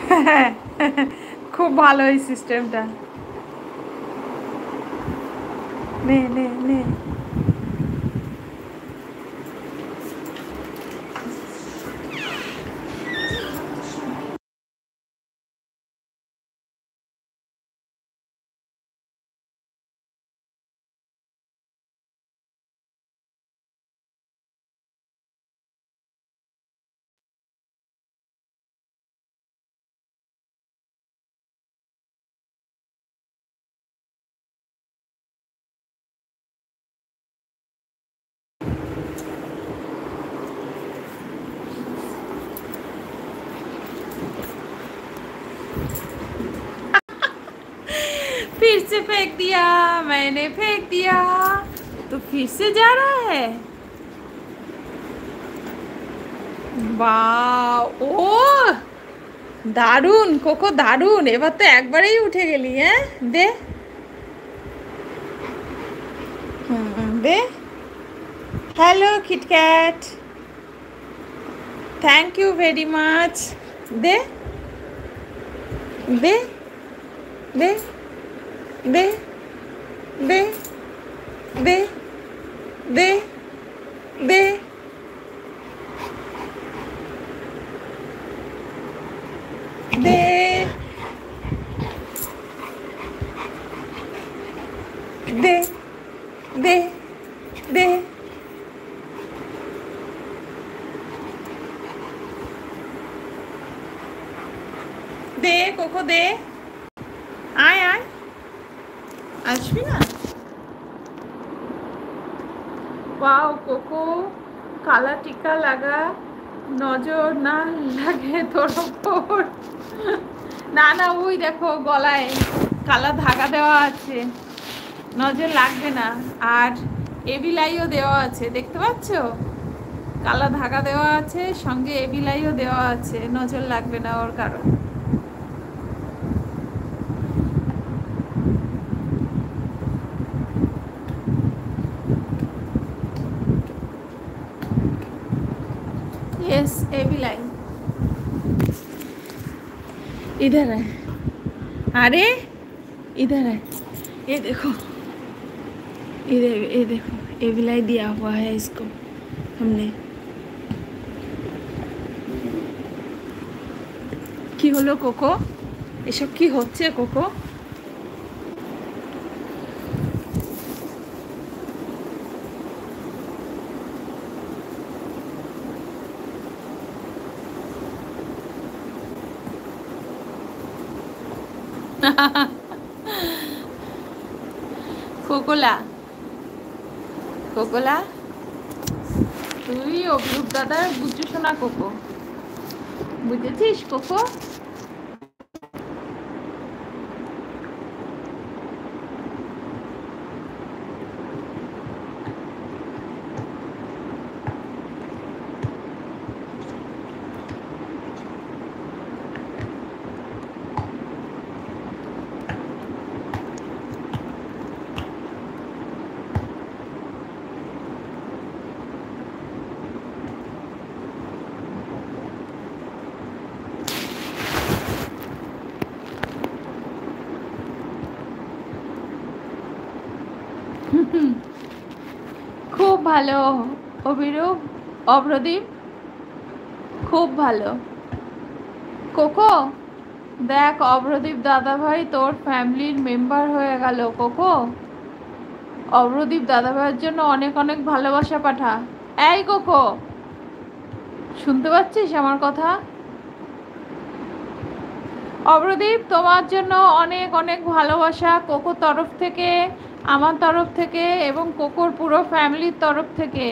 হ্যাঁ, খুব ভালো এই সিস্টেমটা। নে নে নে। फिर से फेंक दिया, मैंने फेंक दिया, तो फिर से जा रहा है। বাহ! ও দারুণ কোকো, দারুণ। এবার তো একবারেই উঠে গেলি। হ্যাঁ, দে। দে। Hello KitKat, thank you very much. দে দে দে দে দে দে দে দে। দে দে দে দে। দে কোকো দে। আয় আয়, আসবি না? वाओ कोको, काला टीका लगा, নজর না লাগে তোর ওপর। না না, ওই দেখো গলায় কালা ধাগা দেওয়া আছে, নজর লাগবে না। আর এবিলাইও দেওয়া আছে, দেখতে পাচ্ছ? কালা ধাগা দেওয়া আছে, সঙ্গে এবিলাইও দেওয়া আছে, নজর লাগবে না ওর কারণ। यस एविलाई, इधर है। अरे इधर है, ये देखो, ये देखो, एविलाई दिया हुआ है इसको हमने। কি হলো কোকো? এসব কি হচ্ছে কোকো? কোকোলা, কোকোলা, তুই অভিরূপ দাদার বুঝছিস না কোকো, বুঝেছিস কোকো? খুব ভালো অভিরূপ, অভ্রদীপ, খুব ভালো। কোকো দেখ, অভ্রদীপ দাদাভাই তোর ফ্যামিলির মেম্বার হয়ে গেল। কোকো, অভ্রদীপ দাদাভাইয়ের জন্য অনেক অনেক ভালোবাসা পাঠা। এই কোকো, শুনতে পাচ্ছিস আমার কথা? অভ্রদীপ, তোমার জন্য অনেক অনেক ভালোবাসা কোকোর তরফ থেকে, আমার তরফ থেকে এবং কোকোর পুরো ফ্যামিলির তরফ থেকে।